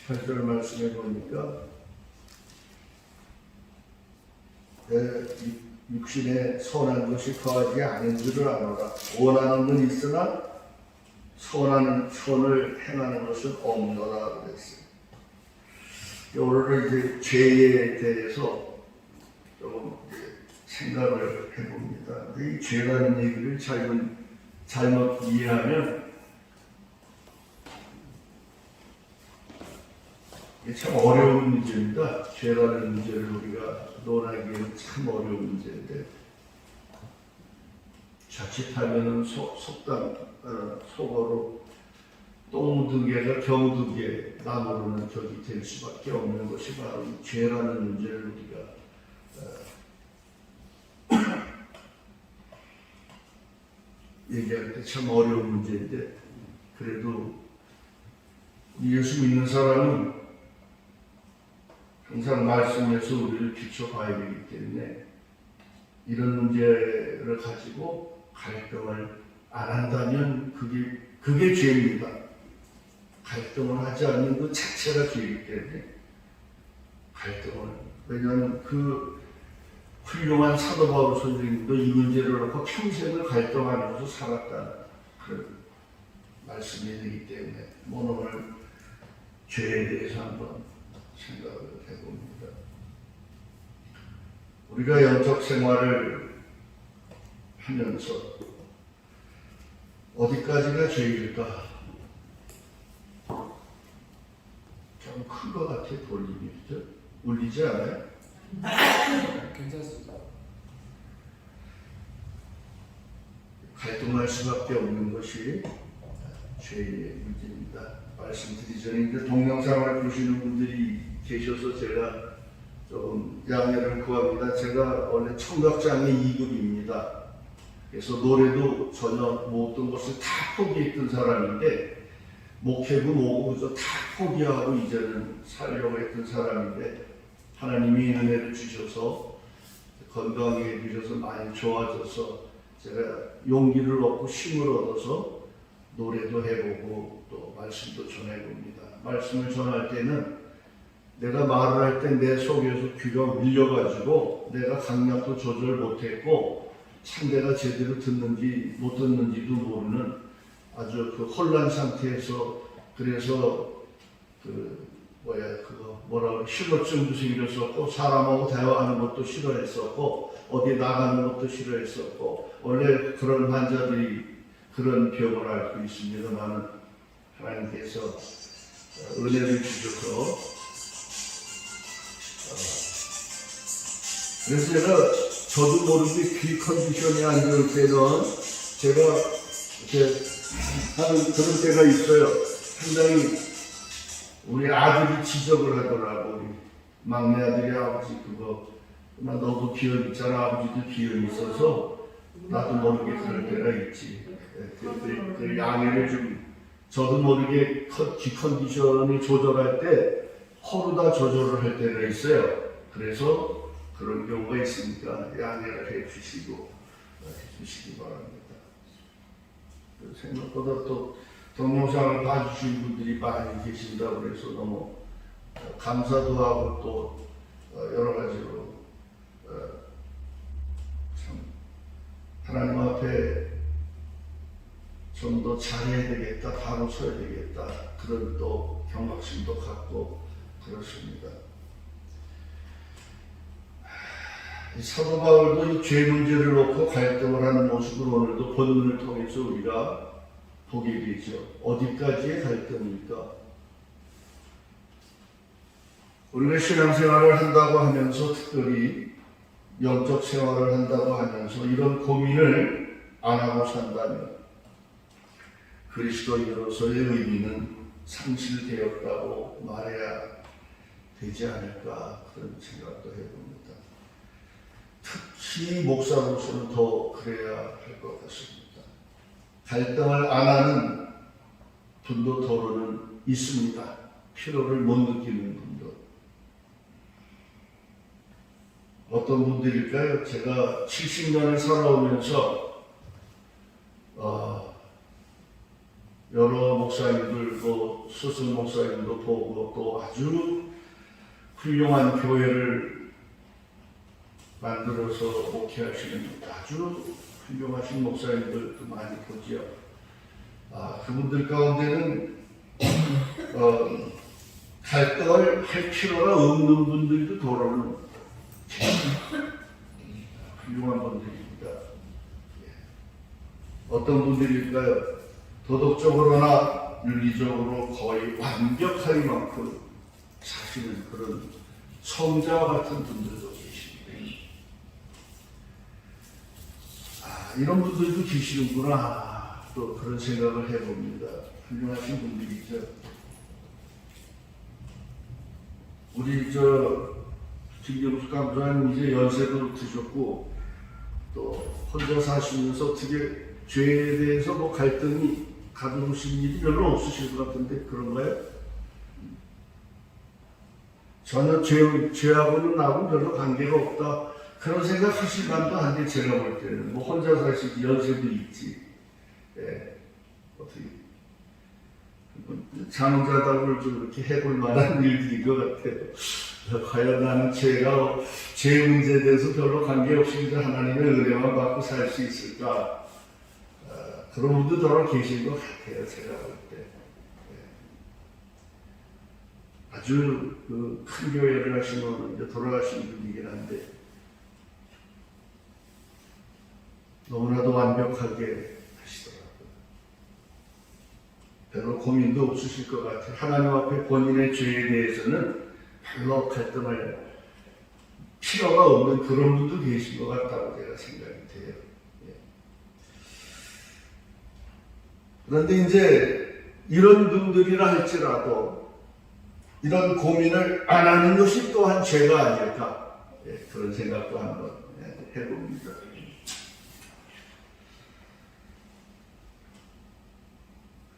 18절 말씀해 보니까 내 육신에 선한 것이 거하지 않은 줄을 아노라. 원하는 건 있으나 선을 행하는 것은 없노라 그랬어요. 오늘은 이제 죄에 대해서 조금 생각을 해봅니다. 이 죄라는 얘기를 잘못 이해하면 이게 참 어려운 문제입니다. 죄라는 문제를 우리가 논하기에는 참 어려운 문제인데 자칫하면은 속어로 똥 두 개가 경 두 개 나무로는 격이 될 수밖에 없는 것이 바로 이 죄라는 문제를 우리가 얘기할 때 참 어려운 문제인데 그래도 예수 믿는 사람은 항상 말씀에서 우리를 비춰봐야 되기 때문에 이런 문제를 가지고 갈등을 안 한다면 그게 죄입니다. 갈등을 하지 않는 그 자체가 죄이기 때문에 왜냐하면 그 훌륭한 사도 바울 선생님도 이 문제를 놓고 평생을 갈등하면서 살았다는 그런 말씀이 되기 때문에 오늘 죄에 대해서 한번 생각을 해봅니다. 우리가 영적 생활을 하면서 어디까지가 죄일까? 좀 큰 것 같아 볼륨이. 울리지 않아요? 괜찮습니다. 갈등할 수밖에 없는 것이 죄의 문제입니다. 말씀드리기 전에 이제 동영상을 보시는 분들이 계셔서 제가 좀 양해를 구합니다. 제가 원래 청각장애 2급입니다. 그래서 노래도 전혀 못했던 것을 다 포기했던 사람인데 목회도 뭐고 다 포기하고 이제는 살려고 했던 사람인데 하나님이 은혜를 주셔서 건강해 주셔서 많이 좋아져서 제가 용기를 얻고 힘을 얻어서 노래도 해보고 또 말씀도 전해봅니다. 말씀을 전할 때는 내가 말을 할 때 내 속에서 귀가 밀려가지고 내가 강약도 조절 못했고 상대가 제대로 듣는지 못 듣는지도 모르는 아주 그 혼란 상태에서 그래서 실로증도 생겼었고 사람하고 대화하는 것도 싫어했었고 어디 나가는 것도 싫어했었고 원래 그런 환자들이 그런 병을 앓고 있습니다만 하나님께서 은혜를 주셔서 그래서 저도 모르게 귀 컨디션이 안 좋을 때는 제가 이렇게 하는 그런 때가 있어요. 상당히 우리 아들이 지적을 하더라고. 우리 막내 아들이 아버지 너도 비염 있잖아. 아버지도 비염 있어서 나도 모르게 그럴 때가 있지. 그 양해를 좀 저도 모르게 귀 컨디션이 조절할 때 허루다 조절을 할 때가 있어요. 그래서 그런 경우가 있으니까 양해를 해주시기 바랍니다. 생각보다 또 동영상을 봐주신 분들이 많이 계신다고 그래서 너무 감사도 하고 또 여러 가지로 참 하나님 앞에 좀 더 잘해야 되겠다, 바로 서야 되겠다 그런 또 경각심도 갖고 그렇습니다. 사도 바울도 이 죄 문제를 놓고 갈등을 하는 모습을 오늘도 본문을 통해서 우리가 보게 되죠. 어디까지의 갈등입니까? 우리가 신앙생활을 한다고 하면서 특별히 영적 생활을 한다고 하면서 이런 고민을 안 하고 산다면 그리스도인으로서의 의미는 상실되었다고 말해야 되지 않을까 그런 생각도 해봅니다. 특히 목사로서는 더 그래야 할 것 같습니다. 갈등을 안 하는 분도 더러는 있습니다. 피로를 못 느끼는 분도. 어떤 분들일까요? 제가 70년을 살아오면서 여러 목사님들도 스승 목사님도 보고 또 아주 훌륭한 교회를 만들어서 목회하시는 아주 훌륭하신 목사님들도 많이 보지요. 그분들 가운데는 갈등을 할 필요가 없는 분들도 더러는 훌륭한 분들입니다. 어떤 분들일까요? 도덕적으로나 윤리적으로 거의 완벽하기만큼 사시는 그런 성자와 같은 분들도 계십니다. 이런 분들도 계시는구나, 또 그런 생각을 해봅니다. 훌륭하신 분들이죠. 우리 김경수 감사님 이제 연세도 드셨고 또 혼자 사시면서 어떻게 죄에 대해서 뭐 갈등이 가두신 일이 별로 없으실 것 같은데 그런가요? 전혀 죄하고는 나하고 별로 관계가 없다, 그런 생각 하실 만도 한데, 제가 볼 때는 뭐 혼자 사시기 연세도 있지, 어떻게 장자답을 좀 이렇게 해볼 만한 일들인 것 같아요. 과연 나는 죄 문제에 대해서 별로 관계없이 하나님의 은혜만 받고 살 수 있을까? 그런 분도 더러 계신 것 같아요, 제가 볼 때. 아주 큰 교회를 하시면 이제 돌아가신 분이긴 한데, 너무나도 완벽하게 하시더라고요. 별로 고민도 없으실 것 같아요. 하나님 앞에 본인의 죄에 대해서는 별로 갈등할 필요가 없는 그런 분도 계신 것 같다고 제가 생각이 돼요. 그런데 이제 이런 분들이라 할지라도 이런 고민을 안 하는 것이 또한 죄가 아닐까, 그런 생각도 한번 해봅니다.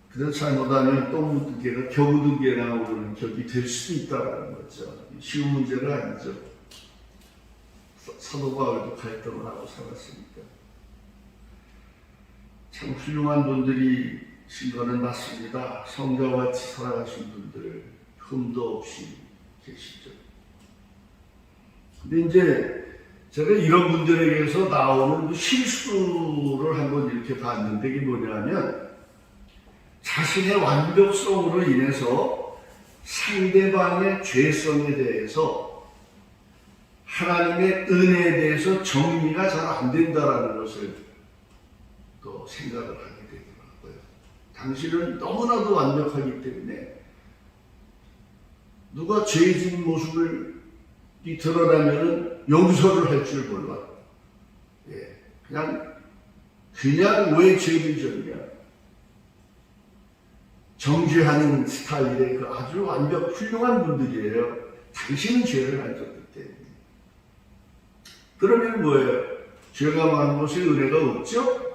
그래서 잘못하면 똥무드개가 겨우두개나 오르는 격이 될 수도 있다는 거죠. 쉬운 문제가 아니죠. 사도 바울도 갈등을 하고 살았으니까. 참 훌륭한 분들이신 거는 맞습니다. 성자와 같이 살아가신 분들 흠도 없이 계시죠. 근데 이제 제가 이런 분들에게서 나오는 실수를 한번 이렇게 봤는데, 이게 뭐냐면 자신의 완벽성으로 인해서 상대방의 죄성에 대해서, 하나님의 은혜에 대해서 정리가 잘 안 된다는 것을 또 생각을 하게 되더라고요. 당신은 너무나도 완벽하기 때문에 누가 죄진 모습을 드러나면 용서를 할 줄 몰라. 그냥 왜 죄를 졌냐, 정죄하는 스타일의 그 아주 훌륭한 분들이에요. 당신은 죄를 안 졌기 때문에. 그러면 뭐예요? 죄가 많은 것에 은혜가 없죠?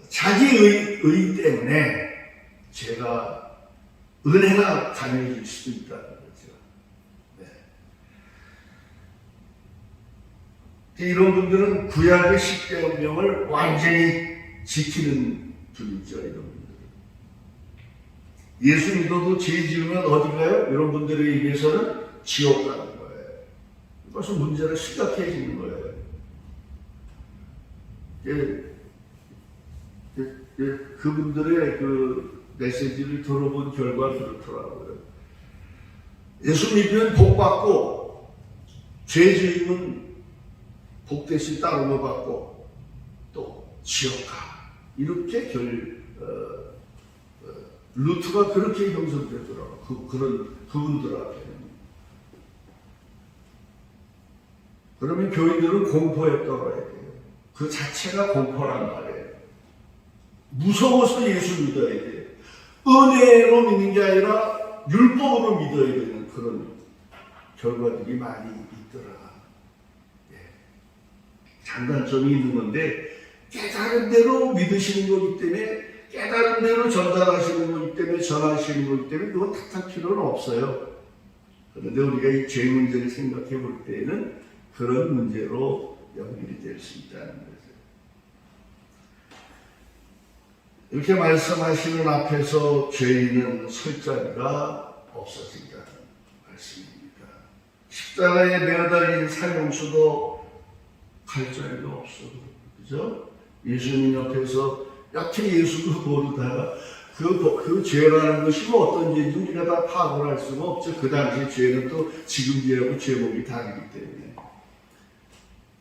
자기 의 때문에 제가 은혜가 가능해질 수도 있다는 거죠. 이런 분들은 구약의 10계명을 완전히 지키는 분이죠. 이런 분들은 예수 믿어도 죄 지으면 어디 가요? 이런 분들에 의해서는 지옥 가는 거예요. 벌써 문제가 심각해지는 거예요. 그분들의 그 메시지를 들어본 결과 그렇더라고요. 예수 믿으면 복 받고, 죄 지으면 복 대신 따로 받고, 또 지옥 가. 이렇게 루트가 그렇게 형성되더라고요. 그분들한테는. 그러면 교인들은 공포에 떨어야 돼요. 그 자체가 공포란 말이에요. 무서워서 예수 믿어야 돼요. 은혜로 믿는 게 아니라 율법으로 믿어야 되는 그런 결과들이 많이 있더라. 장단점이 있는 건데, 깨달은 대로 믿으시는 거기 때문에, 깨달은 대로 전달하시는 거기 때문에, 전하시는 거기 때문에 그건 탓할 필요는 없어요. 그런데 우리가 이 죄 문제를 생각해 볼 때에는 그런 문제로 연결이 될 수 있다는 거죠. 이렇게 말씀하시는 앞에서 죄인은 설 자리가 없어진다는 말씀입니다. 십자가에 매달린 살용수도 갈 자리가 없어. 그죠? 예수님 옆에서 여태 예수도 모르다가 그 죄라는 것이 뭐 어떤 죄인지 우리가 다 파악을 할 수가 없죠. 그 당시 죄는 또 지금 죄하고 제목이 다르기 때문에.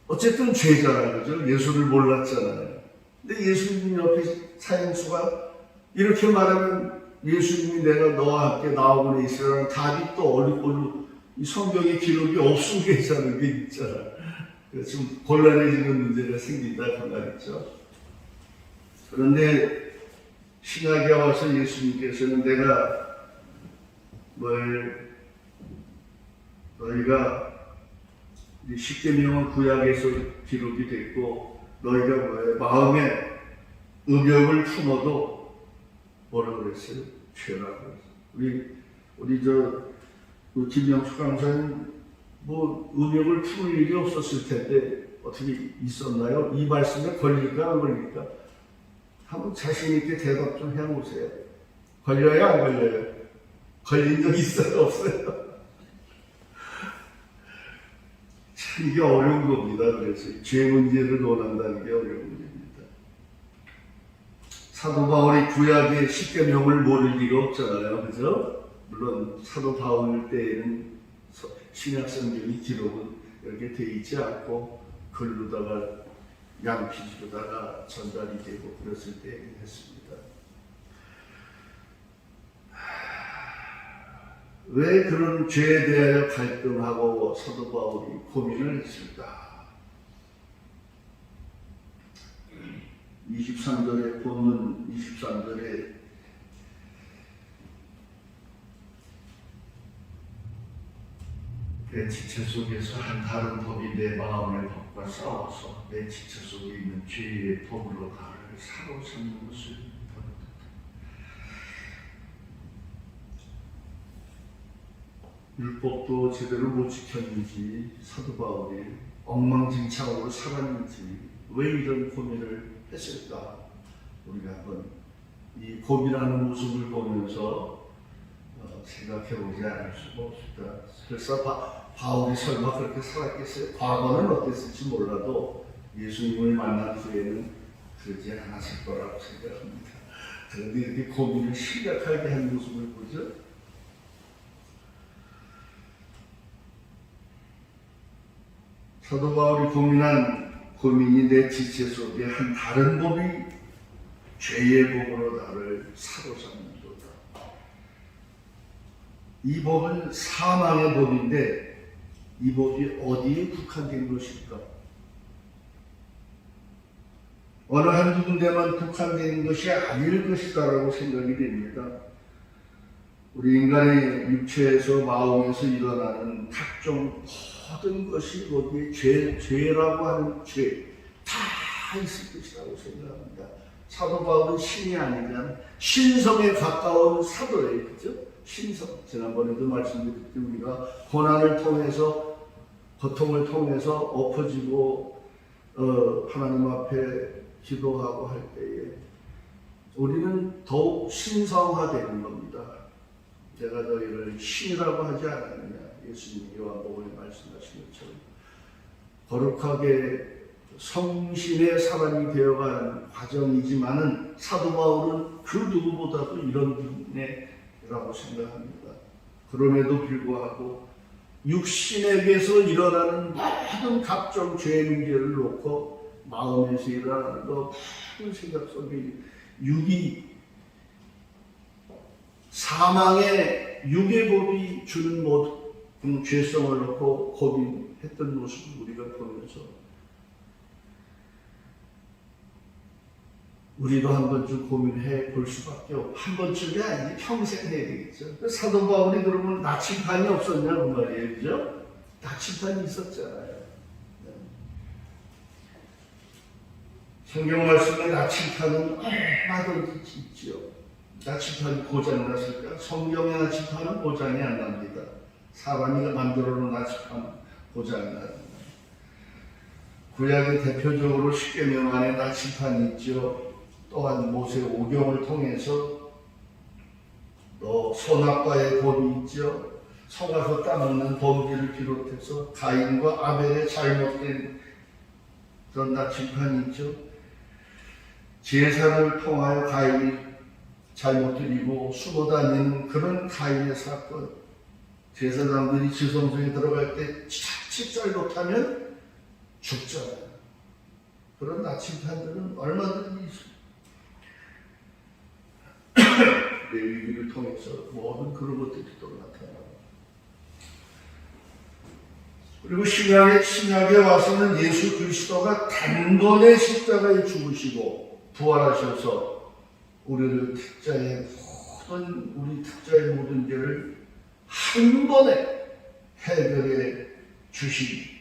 어쨌든 죄잖아요. 그죠? 예수를 몰랐잖아요. 근데 예수님 옆에 사형수가 이렇게 말하면 예수님이 내가 너와 함께 나오고 있으라는 답이 또 어느 이 성경의 기록이 없으면 괜찮은 게 있잖아. 그래서 좀 곤란해지는 문제가 생긴다 그 말이죠. 그런데 신약에 와서 예수님께서는 내가 너희가 십계명은 구약에서 기록이 됐고 너희가 마음에 음욕을 품어도 뭐라 그랬어요? 죄라고 그랬어요. 우리 김영수 강사는 뭐 음욕을 품을 일이 없었을 텐데 어떻게 있었나요? 이 말씀에 걸릴까 안 걸릴까? 한번 자신 있게 대답 좀 해보세요. 걸려요 안 걸려요? 걸린 적 있어요 없어요? 참 이게 어려운 겁니다. 그래서 죄 문제를 논한다는 게 어려운 문제입니다. 사도 바울이 구약의 십계명을 모를 리가 없잖아요. 그죠? 물론 사도 바울 때에는 신약 성경의 기록은 이렇게 돼 있지 않고 글로다가 양피지로다가 전달이 되고 그랬을 때 했습니다. 왜 그런 죄에 대하여 갈등하고 사도 바울이 고민을 했을까? 23절의 본문 23절에 내 지체 속에서 한 다른 법이 내 마음의 법과 싸워서 내 지체 속에 있는 죄의 법으로 나를 사로잡는 것을 보는다. 율법도 제대로 못 지켰는지 사도 바울이 엉망진창으로 살았는지 왜 이런 고민을 했을까? 우리가 한번 이 고민하는 모습을 보면서 생각해보지 않을 수가 없습니다. 그래서 바울이 설마 그렇게 살았겠어요? 과거는 어땠을지 몰라도 예수님을 만난 후에는 그러지 않았을 거라고 생각합니다. 그런데 이렇게 고민을 심각하게 한 모습을 보죠. 사도 바울이 고민한 고민이 내 지체 속에 한 다른 법이 죄의 법으로 나를 사로잡는 도다. 이 법은 사망의 법인데 이 법이 어디에 국한된 것일까? 어느 한두 군데만 국한된 것이 아닐 것이다라고 생각이 됩니다. 우리 인간의 육체에서 마음에서 일어나는 각종 모든 것이 거기에 죄라고 하는 죄 다 있을 것이라고 생각합니다. 사도 바울은 신이 아니면 신성에 가까운 사도예요. 그렇죠? 신성. 지난번에도 말씀드렸듯이 우리가 고난을 통해서 고통을 통해서 엎어지고 하나님 앞에 기도하고 할 때에 우리는 더욱 신성화되는 겁니다. 내가 너희를 신이라고 하지 않았느냐. 예수님이 요한복음에 말씀하신 것처럼 거룩하게 성신의 사람이 되어가는 과정이지만은 사도 바울은 그 누구보다도 이런 분이라고 생각합니다. 그럼에도 불구하고 육신에게서 일어나는 모든 각종 죄 문제를 놓고 마음에서 일어나는 모든 생각 속에 육이 사망의 육의 법이 주는 모든 죄성을 놓고 고민했던 모습을 우리가 보면서 우리도 한 번쯤 고민해 볼 수밖에 없고 한 번쯤이 아니지 평생 해야 되겠죠. 사도 바울이 그러면 나침판이 없었냐 그 말이에요. 그죠? 나침판이 있었잖아요. 성경 말씀에 나침판은 얼마든지 있죠. 나침판이 고장났을까? 성경의 나침판은 고장이 안 납니다. 사람이 만들어 놓은 나침판은 고장이 납니다. 구약의 대표적으로 십계명 안에 나침판이 있죠. 또한 모세 오경을 통해서 또 선악과의 법이 있죠. 속아서 따먹는 범죄를 비롯해서 가인과 아벨의 잘못된 그런 나침판이 있죠. 제사를 통하여 가인이 잘못 드리고 숨어 다니는 그런 가인의 사건. 제사장들이 지성소에 들어갈 때 자칫 잘못하면 죽잖아요. 그런 나침판들은 얼마든지 있습니다. 레위기를 통해서 모든 그런 것들이 또 나타나고. 그리고 신약에 와서는 예수 그리스도가 단번에 십자가에 죽으시고 부활하셔서 우리 특자의 모든 죄를 한 번에 해결해 주시니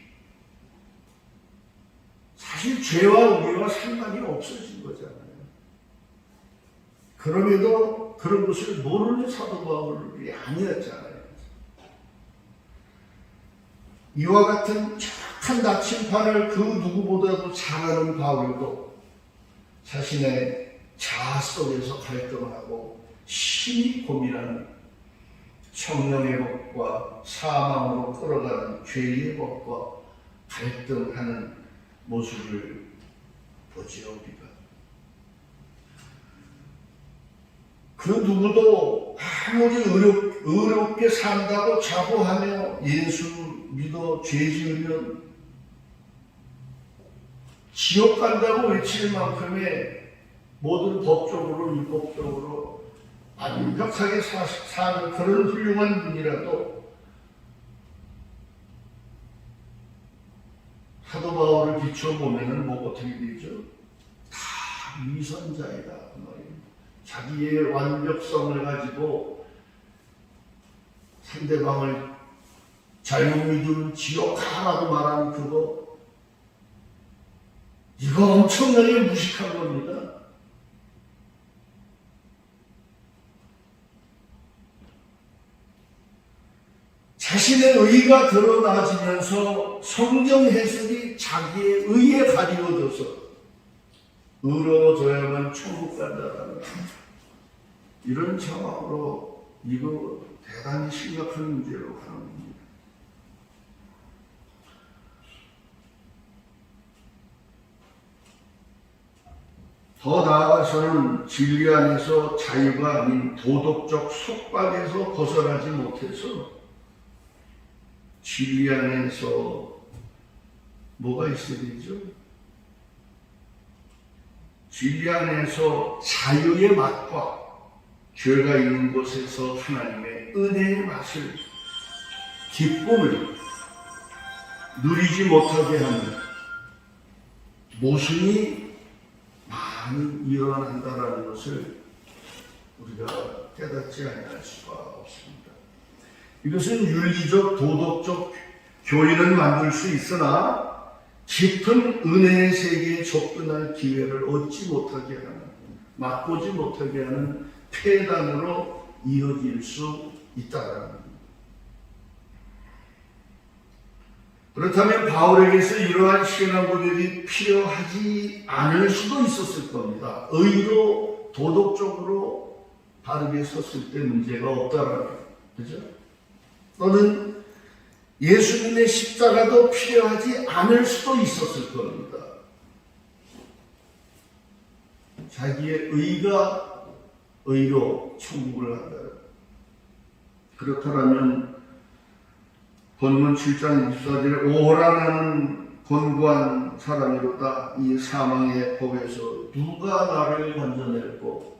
사실 죄와 우리와 상관이 없어진 거잖아요. 그럼에도 그런 것을 모르는 사도 바울이 아니었잖아요. 이와 같은 착한 나침판을 그 누구보다도 잘 아는 바울도 자신의 자아 속에서 갈등하고 심히 고민하는 성령의 법과 사망으로 끌어가는 죄의 법과 갈등하는 모습을 보지요, 우리가. 그 누구도 아무리 의롭게 산다고 자부하며 예수 믿어 죄 지으면 지옥 간다고 외칠 만큼의 모든 법적으로 율법적으로 완벽하게 사는 그런 훌륭한 분이라도 사도 바울을 비춰보면은 뭐 어떻게 되죠? 다 위선자이다 그 말입니다. 자기의 완벽성을 가지고 상대방을 잘못 믿으면 지옥 가라고 말하는 그거, 이거 엄청나게 무식한 겁니다. 자신의 의가 드러나지면서 성경 해석이 자기의 의에 가리워져서 의로워져야만 천국 간다라는 이런 상황으로 이거 대단히 심각한 문제로 가는 겁니다. 더 나아가서는 진리 안에서 자유가 아닌 도덕적 속박에서 벗어나지 못해서 진리 안에서 뭐가 있어야 되죠? 진리 안에서 자유의 맛과 죄가 있는 곳에서 하나님의 은혜의 맛을, 기쁨을 누리지 못하게 하는 모순이 많이 일어난다는 것을 우리가 깨닫지 않을 수가 없습니다. 이것은 윤리적, 도덕적 교리는 만들 수 있으나 깊은 은혜의 세계에 접근할 기회를 얻지 못하게 하는, 맛보지 못하게 하는 폐단으로 이어질 수 있다는 겁니다. 그렇다면 바울에게서 이러한 신앙 고백이 필요하지 않을 수도 있었을 겁니다. 의로, 도덕적으로 바르게 섰을 때 문제가 없다라는, 그죠? 또는 예수님의 십자가도 필요하지 않을 수도 있었을 겁니다. 자기의 의가 의로 천국을 한다. 그렇다면 본문 7장 24절에 오호라 나는 곤고한 사람이로다. 이 사망의 법에서 누가 나를 건져낼고,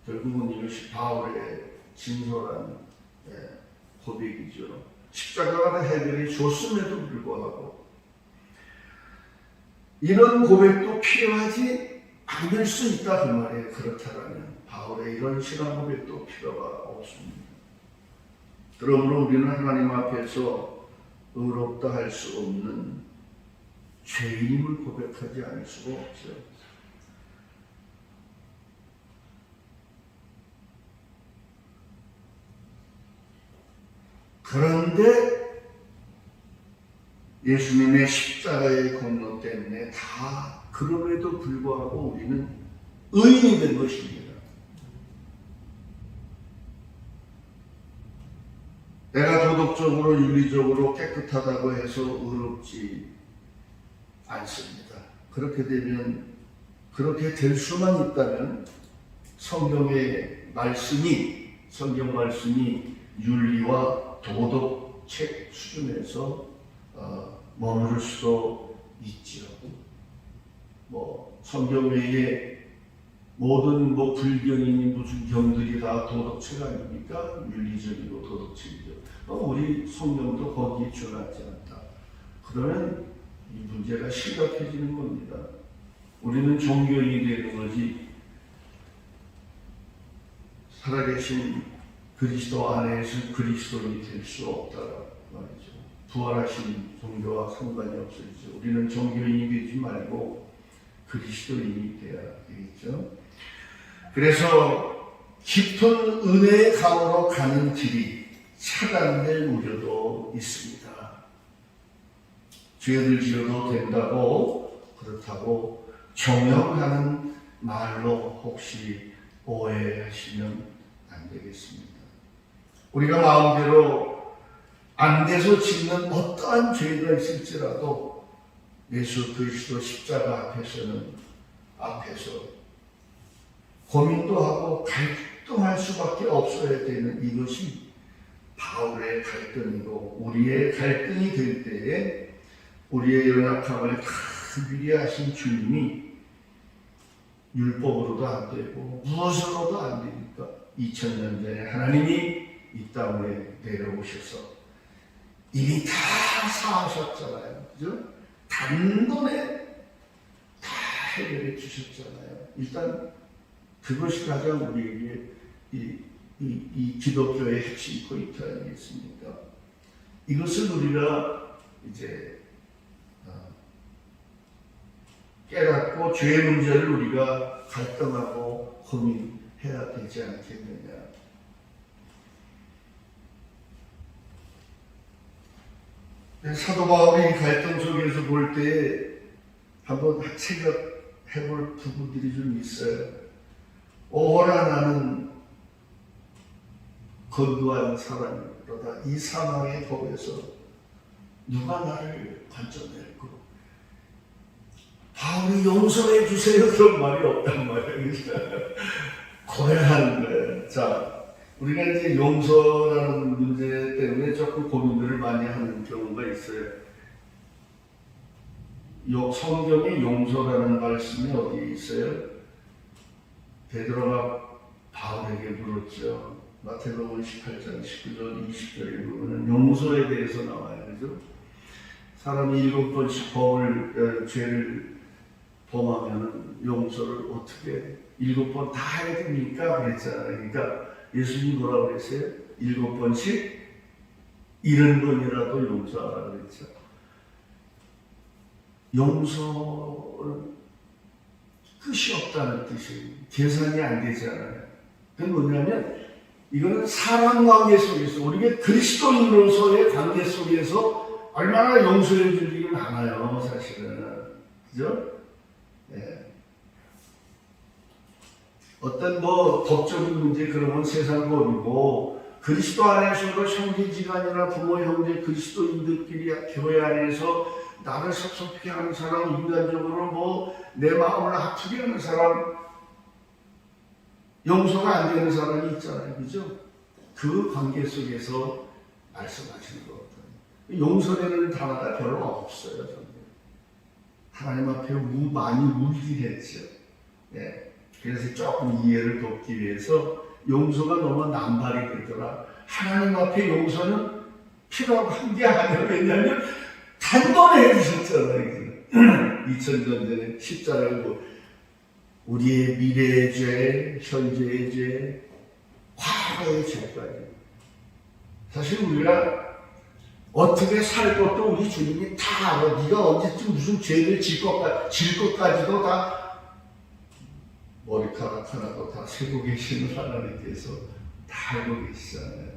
결국은 이것이 바울의 진솔한 고백이죠. 십자가가 해결해 줬음에도 불구하고 이런 고백도 필요하지 않을 수 있다 그 말이에요. 그렇다면 바울의 이런 신앙 고백도 필요가 없습니다. 그러므로 우리는 하나님 앞에서 의롭다 할 수 없는 죄인임을 고백하지 않을 수가 없어요. 그런데 예수님의 십자가의 공로 때문에 다 그럼에도 불구하고 우리는 의인이 된 것입니다. 내가 도덕적으로 윤리적으로 깨끗하다고 해서 의롭지 않습니다. 그렇게 되면, 그렇게 될 수만 있다면 성경의 말씀이, 성경 말씀이 윤리와 도덕책 수준에서 머무를 수도 있지요. 성경 외에 모든 불경이니 무슨 경들이 다 도덕책 아닙니까? 윤리적이고 도덕책이죠. 우리 성경도 거기에 준하지 않다. 그러면 이 문제가 심각해지는 겁니다. 우리는 종교인이 되는 거지, 살아계신 그리스도 안에서 그리스도인이 될 수 없다라고 말이죠. 부활하신 종교와 상관이 없어지죠. 우리는 종교인이 되지 말고 그리스도인이 되어야 되겠죠. 그래서 깊은 은혜의 강으로 가는 길이 차단될 우려도 있습니다. 죄를 지어도 된다고, 그렇다고 종용하는 말로 혹시 오해하시면 안 되겠습니다. 우리가 마음대로 안 돼서 짓는 어떠한 죄가 있을지라도 예수 그리스도 십자가 앞에서 고민도 하고 갈등할 수밖에 없어야 되는 이것이 바울의 갈등이고, 우리의 갈등이 될 때에 우리의 연약함을 다 위로하신 주님이 율법으로도 안 되고 무엇으로도 안 되니까 2000년 전에 하나님이 이 땅에 내려오셔서 이미 다 사하셨잖아요. 그죠? 단번에 다 해결해 주셨잖아요. 일단 그것이 가장 우리에게 이 기독교의 핵심 포인트 아니겠습니까? 이것을 우리가 이제 깨닫고 죄의 문제를 우리가 갈등하고 고민해야 되지 않겠느냐. 사도 바울이 갈등 속에서 볼 때 한번 생각해 볼 부분들이 좀 있어요. 오호라 나는 건도한 사람이로다. 이 사망의 법에서 누가 나를 건져낼고, 바울이 용서해 주세요 그런 말이 없단 말이에요. 고해하는 거예요. 자, 우리가 이제 용서라는 문제 때문에 조금 고민들을 많이 하는 경우가 있어요. 성경에 용서라는 말씀이 어디에 있어요? 베드로가 바울에게 물었죠. 마태복음 18장 19절 20절에 보면 용서에 대해서 나와요. 그죠? 사람이 7번씩 죄를 범하면 용서를 어떻게 7번 다 해야 됩니까? 그랬잖아요. 그러니까 예수님 뭐라고 그랬어요? 7번씩 70번이라도 용서하라 그랬죠. 용서는 끝이 없다는 뜻이에요. 계산이 안 되잖아요. 그건 뭐냐면 이거는 사람 관계 속에서, 우리가 그리스도인으로서의 관계 속에서 얼마나 용서해 주지는 않아요, 사실은. 그죠? 네. 어떤 법적인 문제 그런 건 세상 법이고, 그리스도 안에서도 형제지간이나 부모 형제 그리스도인들끼리 교회 안에서 나를 섭섭해 하는 사람, 인간적으로 내 마음을 아프게 하는 사람, 용서가 안 되는 사람이 있잖아요. 그죠? 그 관계 속에서 말씀하시는 거거든요. 용서되는 단어가 별로 없어요. 저는. 하나님 앞에 많이 울긴 했죠. 네. 그래서 조금 이해를 돕기 위해서 용서가 너무 남발이 되더라. 하나님 앞에 용서는 필요한 게 아니에요. 왜냐하면 단번에 해주셨잖아요. 2000년 전에 십자가를 우리의 미래의 죄, 현재의 죄, 과거의 죄까지. 사실 우리가 어떻게 살 것도 우리 주님이 다 알아. 네가 언제쯤 무슨 죄를 질 것까지도 다 머리카락 하나도 다 세고 계시는 하나님께서 다 알고 계시잖아요.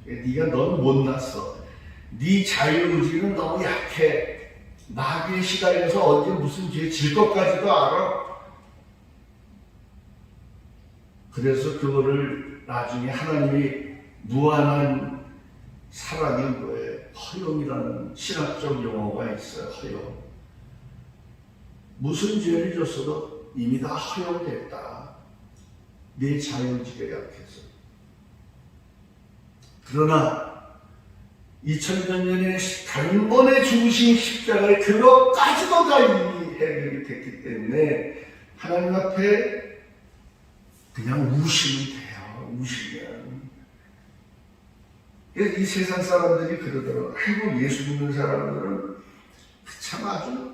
네가 너무 못났어. 네 자유의지는 너무 약해. 마귀에 시달려서 언제 무슨 죄 질 것까지도 알아. 그래서 그거를 나중에 하나님이 무한한 사랑인 거예요. 허용이라는 신학적 용어가 있어요. 허용. 무슨 죄를 졌어도 이미 다 허용됐다. 내 자유의지가 약해서. 그러나 2000년에 단번에 죽으신 십자가의 그것까지도 다 이미 해결이 됐기 때문에 하나님 앞에 그냥 우시면 돼요. 우시면. 이 세상 사람들이 그러더라고요. 한국 예수 믿는 사람들은 참 아주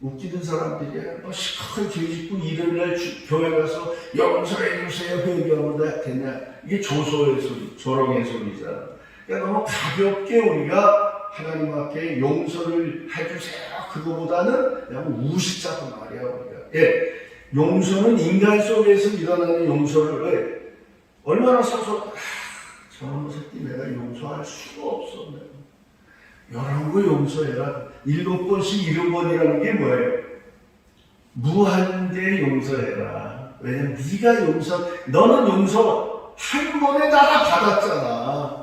웃기는 사람들이에요. 뭐 시커먼 죄 짓고 일요일날 교회 가서 용서해 주세요 회개하면 되냐. 이게 조소의 소리, 조롱의 소리잖아. 그러니까 너무 가볍게 우리가 하나님 앞에 용서를 해주세요. 그거보다는 그냥 우시자고 말이야 우리가. 예, 용서는 인간 속에서 일어나는 용서를 왜 얼마나 써서 저놈의 새끼 내가 용서할 수가 없어. 11번 용서해라. 7번씩 7번이라는 게 뭐예요? 무한대 용서해라. 왜냐면 네가 너는 용서 한 번에 나라 받았잖아.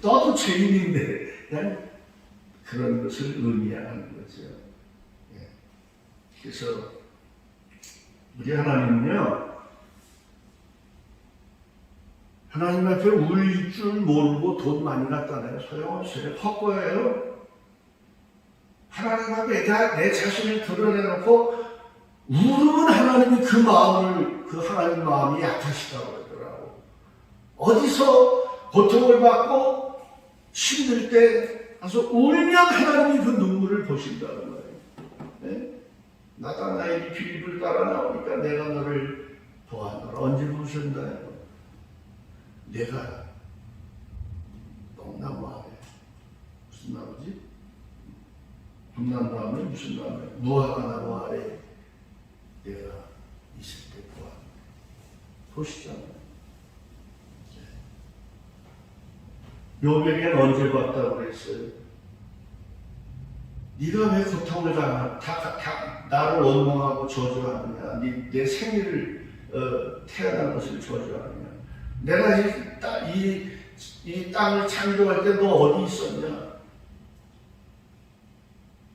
너도 죄인인데 그냥 그런 것을 의미하는 거죠. 예. 그래서 우리 하나님은요, 하나님 앞에 울 줄 모르고 돈 많이 갖다내요. 소용없어요. 헛거예요. 하나님 앞에 내 자신을 드러내놓고 울으면 하나님이 그 마음을, 그 하나님 마음이 약하시다고 그러더라고. 어디서 고통을 받고 힘들 때 가서 울면 하나님이 그 눈물을 보신다는 거예요. 네? 나타나이 빌립을 따라 나오니까 내가 너를 보았노라. 언제 보셨나요? 내가 똥나무 아래 무슨 나무지? 분난 나무에 무슨 나무에? 무화과 나무 아래 내가 있을 때 보시잖아요. 욥에게는 언제 봤다고 그랬어요? 네가 왜 고통을 다 나를 원망하고 저주하느냐? 내 생일을 태어난 것을 저주하느냐? 내가 이 땅을 창조할 때 너 어디 있었냐?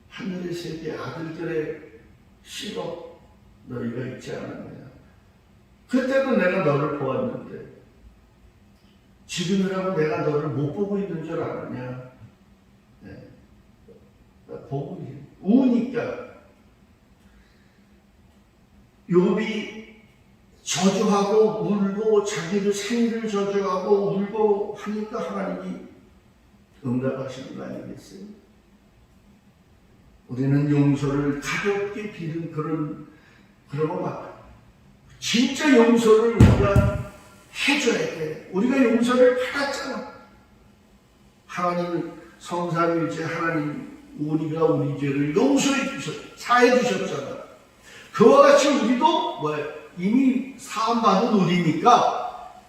하늘의 세계 아들들의 씨로 너희가 있지 않았느냐? 그때도 내가 너를 보았는데 지금이라고 내가 너를 못 보고 있는 줄 아느냐? 네. 보고 우니까 욥이 저주하고 울고 자기를 생일을 저주하고 울고 하니까 하나님이 응답하시는 거 아니겠어요? 우리는 용서를 가볍게 비는 그러고 막 진짜 용서를 우리가 해줘야 돼. 우리가 용서를 받았잖아. 하나님 성삼위일체 하나님 우리가 우리 죄를 용서해 사해 주셨잖아. 그와 같이 우리도 이미 사함받은 우리니까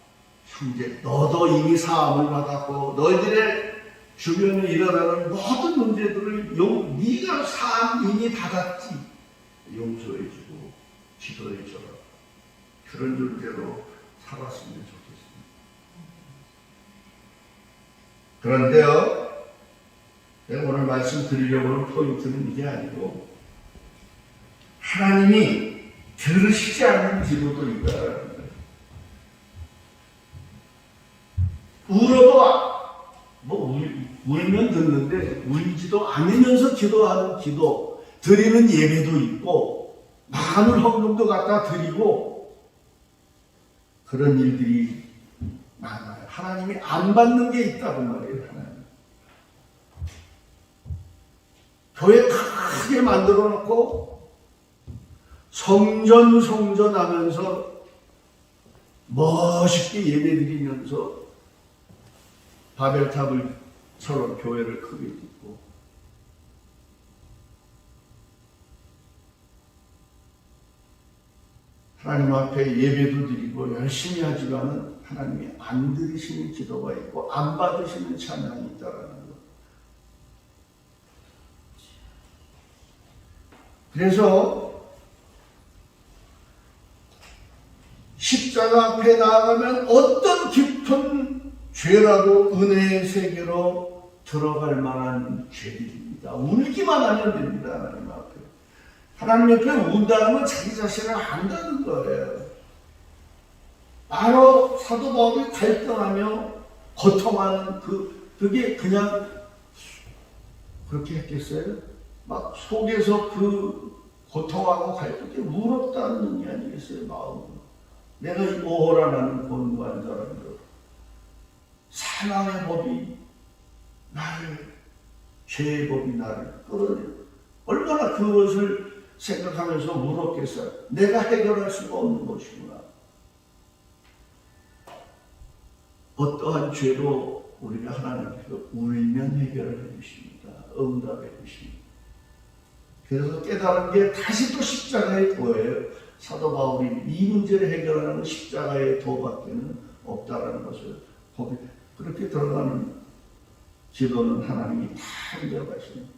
형제 너도 이미 사함을 받았고 너희들의 주변에 일어나는 모든 문제들을 네가 사함 이미 받았지. 용서해주고 기도해줘라. 그런 존재로 살았으면 좋겠습니다. 그런데요, 내가 오늘 말씀드리려고 하는 포인트는 이게 아니고 하나님이 들으시지 않는 기도도 있다라는 거예요. 울어도 울면 듣는데 울지도 않으면서 기도하는 기도, 드리는 예배도 있고 마늘 헌금도 갖다 드리고 그런 일들이 많아요. 하나님이 안 받는 게 있다고 말이에요. 하나님. 교회 크게 만들어 놓고 성전 하면서 멋있게 예배드리면서 바벨탑처럼 교회를 크게 짓고 하나님 앞에 예배도 드리고 열심히 하지만은 하나님이 안 들으시는 기도가 있고 안 받으시는 찬양이 있다라는 것. 그래서 십자가 앞에 나아가면 어떤 깊은 죄라도 은혜의 세계로 들어갈 만한 죄입니다. 울기만 하면 됩니다. 하나님 앞에. 하나님 옆에 운다는 건 자기 자신을 안다는 거예요. 바로 사도 바울이 갈등하며 고통하는 그게 그냥 그렇게 했겠어요? 막 속에서 그 고통하고 갈등이 울었다는 의미 아니겠어요? 마음은. 내가 이 오호라는 권고한 사람들, 사망의 법이 나를, 죄의 법이 나를 끌어내려. 얼마나 그것을 생각하면서 울었겠어요? 내가 해결할 수가 없는 것이구나. 어떠한 죄도 우리가 하나님께서 울면 해결해 주십니다. 응답해 주십니다. 그래서 깨달은 게 다시 또 십자가의 도예요. 사도 바울이 이 문제를 해결하는 십자가의 도밖에는 없다라는 것을 보게 그렇게 들어가는 기도는 하나님이 다 해결하십니다.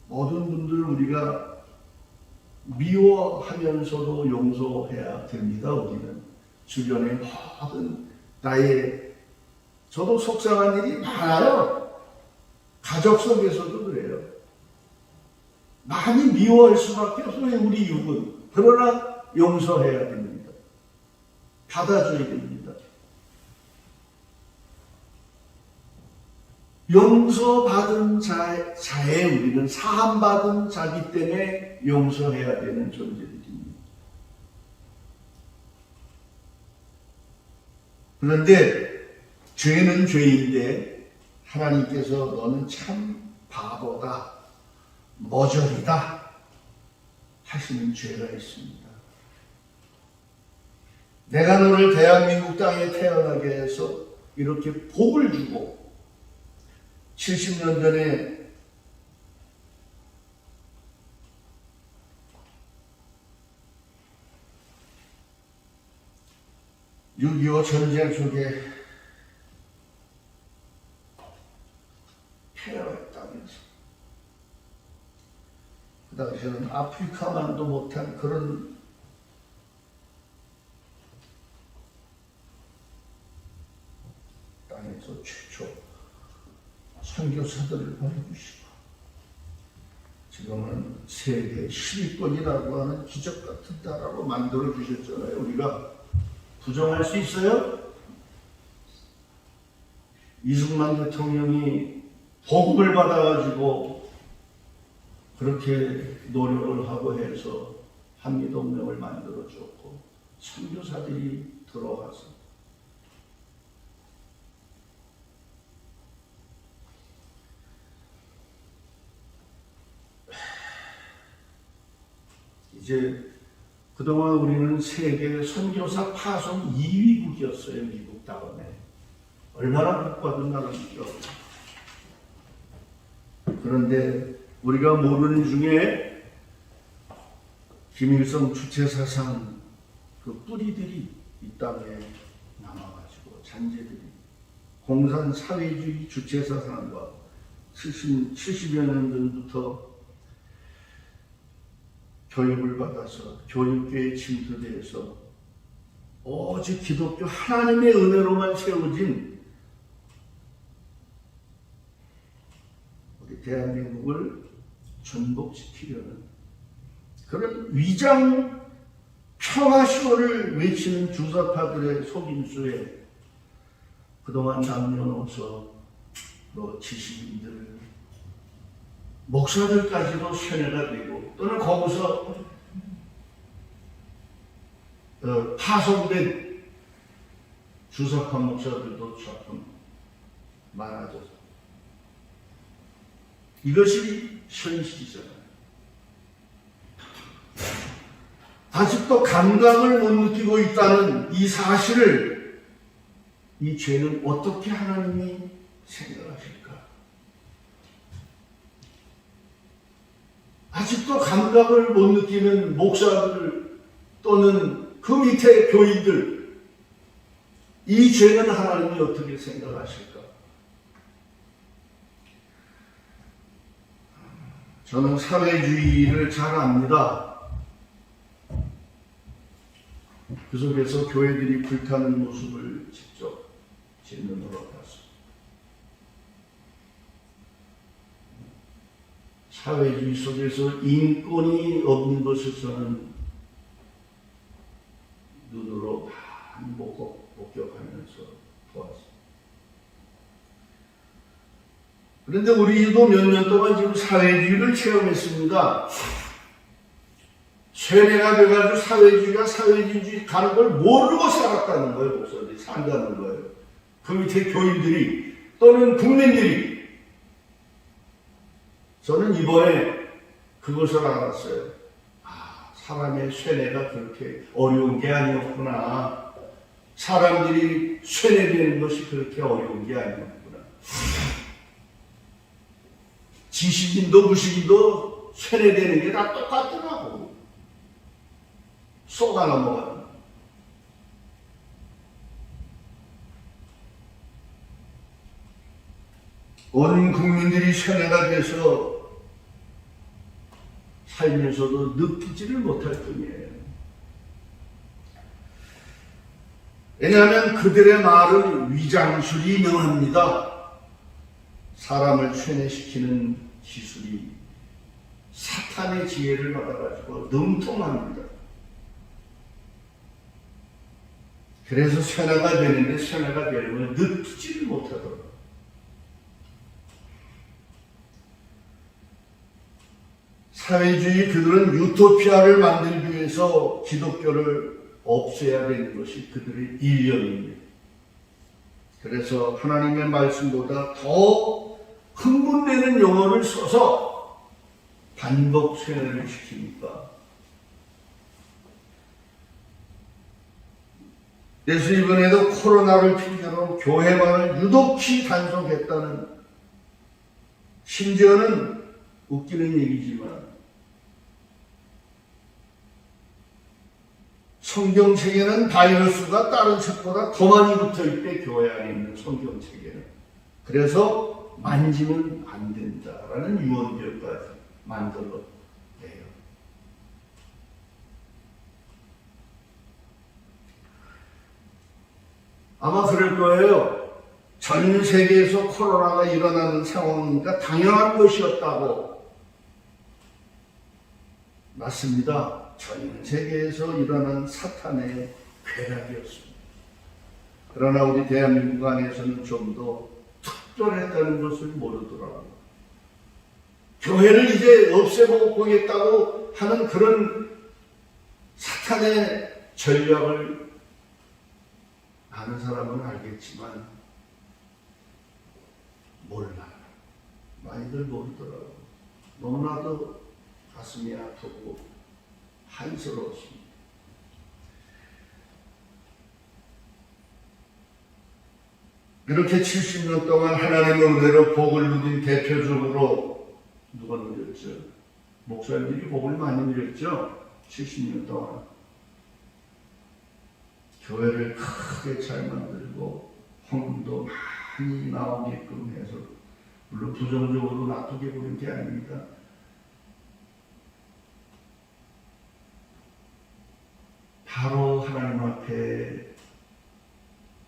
모든 분들 우리가 미워하면서도 용서해야 됩니다. 우리는 주변의 모든 저도 속상한 일이 많아요. 가족 속에서도 그래요. 많이 미워할 수밖에 없어요. 우리 육은. 그러나 용서해야 됩니다. 받아줘야 됩니다. 용서받은 자에 우리는 사함받은 자기 때문에 용서해야 되는 존재들입니다. 그런데 죄는 죄인데 하나님께서 너는 참 바보다, 머저리다 하시는 죄가 있습니다. 내가 너를 대한민국 땅에 태어나게 해서 이렇게 복을 주고 70년 전에 (6.25) 전쟁 속에 패배했다면서 그 당시에는 아프리카만도 못한 그런 땅에서 최초 선교사들을 보내주시고 지금은 세계 10위권이라고 하는 기적 같은 나라로 만들어 주셨잖아요. 우리가 부정할 수 있어요? 이승만 대통령이 복음을 받아가지고 그렇게 노력을 하고 해서 한미동맹을 만들어 줬고 선교사들이 들어와서 이제 그동안 우리는 세계 선교사 파송 2위국이었어요. 미국 다음에. 얼마나 복받은 나라입니까? 그런데 우리가 모르는 중에 김일성 주체사상 그 뿌리들이 이 땅에 남아가지고 잔재들이 공산 사회주의 주체사상과 70여 년 전부터 교육을 받아서 교육계에 침투돼서 오직 기독교 하나님의 은혜로만 세워진 우리 대한민국을 전복시키려는 그런 위장 평화시호를 외치는 주사파들의 속임수에 그동안 남녀노소 지식인들 목사들까지도 세뇌가 되고 또는 거기서 파송된 주석한 목사들도 조금 많아져서 이것이 현실이잖아요. 아직도 감각을 못 느끼고 있다는 이 사실을 이 죄는 어떻게 하나님이 생각하실까? 아직도 감각을 못 느끼는 목사들 또는 그 밑에 교인들, 이 죄는 하나님이 어떻게 생각하실까? 저는 사회주의를 잘 압니다. 그 속에서 교회들이 불타는 모습을 직접 제 눈으로 봤습니다. 사회주의 속에서 인권이 없는 것을 저는 눈으로 많이 목격하면서 보았습니다. 그런데 우리도 몇 년 동안 지금 사회주의를 체험했습니다. 쇠뇌가 돼가지고 사회주의 가는 걸 모르고 살았다는 거예요. 목사들이 산다는 거예요. 그 밑에 교인들이 또는 국민들이. 저는 이번에 그것을 알았어요. 사람의 쇠뇌가 그렇게 어려운 게 아니었구나. 사람들이 쇠뇌되는 것이 그렇게 어려운 게 아니었구나. 지식인도 무식인도 쇠뇌되는 게 다 똑같더라고. 쏘가 넘어가는. 온 국민들이 쇠뇌가 돼서 살면서도 느끼지를 못할 뿐이에요. 왜냐하면 그들의 말은 위장술이 명합니다. 사람을 쇠뇌시키는 기술이 사탄의 지혜를 받아가지고 능통합니다. 그래서 쇠뇌가 되는데 쇠뇌가 되려면 느끼지를 못하더라고요. 사회주의 그들은 유토피아를 만들기 위해서 기독교를 없애야 되는 것이 그들의 일념입니다. 그래서 하나님의 말씀보다 더 흥분되는 용어를 써서 반복 쇠뇌를 시킵니까? 그래서 이번에도 코로나를 핑계로 교회만을 유독히 단속했다는, 심지어는 웃기는 얘기지만 성경책에는 바이러스가 다른 책보다 더 많이 붙어있대. 교회 안에 있는 성경책에는. 그래서 만지면 안 된다라는 유언비어까지 만들어내요. 아마 그럴 거예요. 전 세계에서 코로나가 일어나는 상황이니까 당연한 것이었다고. 맞습니다. 전 세계에서 일어난 사탄의 괴락이었습니다. 그러나 우리 대한민국 안에서는 좀 더 특별했다는 것을 모르더라고요. 교회를 이제 없애보겠다고 하는 그런 사탄의 전략을 아는 사람은 알겠지만 몰라요. 많이들 모르더라고요. 너무나도 가슴이 아프고 한스러웠습니다. 이렇게 70년 동안 하나님의 은혜로 복을 누린 대표적으로 누가 누렸죠? 목사님들이 복을 많이 누렸죠? 70년 동안. 교회를 크게 잘 만들고 헌금도 많이 나오게끔 해서, 물론 부정적으로 나쁘게 보는 게 아닙니다. 바로 하나님 앞에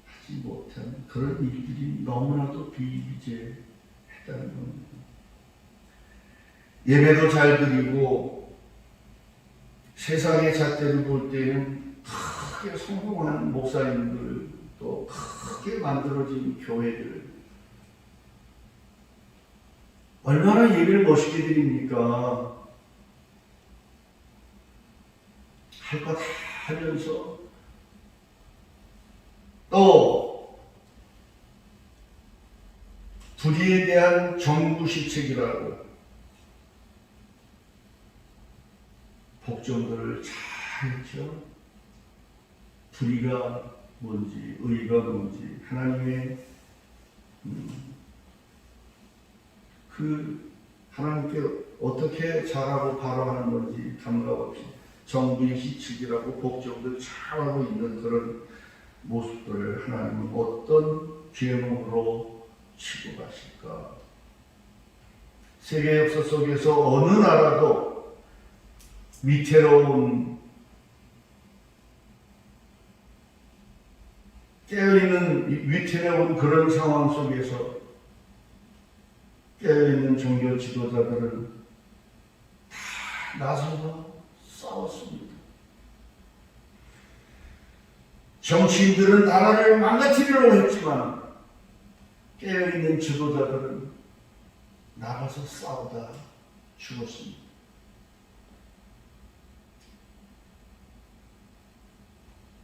하지 못한 그런 일들이 너무나도 비일비재했다는 겁니다. 예배도 잘 드리고 세상의 잣대를 볼 때는 크게 성공한 목사님들, 또 크게 만들어진 교회들, 얼마나 예배를 멋있게 드립니까? 할 거 다 하면서 또 불의에 대한 정부시책이라고 복종들을 잘 했죠. 불의가 뭔지, 의가 뭔지, 하나님의 하나님께 어떻게 잘하고 바라하는 건지 감각 없이 정부의 시책이라고 복종들 잘하고 있는 그런 모습들을 하나님은 어떤 죄목으로 치고 가실까? 세계 역사 속에서 어느 나라도 위태로운 깨어있는 위태로운 그런 상황 속에서 깨어있는 종교 지도자들은 다 나서서 싸웠습니다. 정치인들은 나라를 망가뜨리려고 했지만 깨어있는 지도자들은 나가서 싸우다 죽었습니다.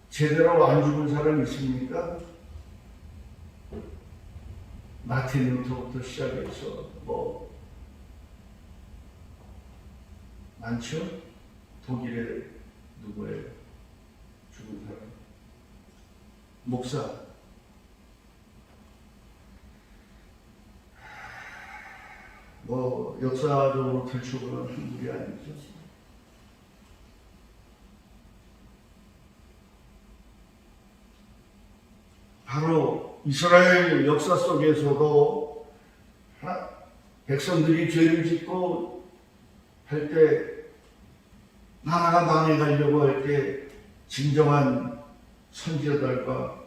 제대로 안 죽은 사람 있습니까? 마틴 루터부터 시작해서 많죠? 독일의 누구예요? 죽은 사람? 목사. 역사적으로 들추고는 한둘이 아니죠. 바로 이스라엘 역사 속에서도 백성들이 죄를 짓고 할 때, 나라가 망해가려고 할 때 진정한 선지자들과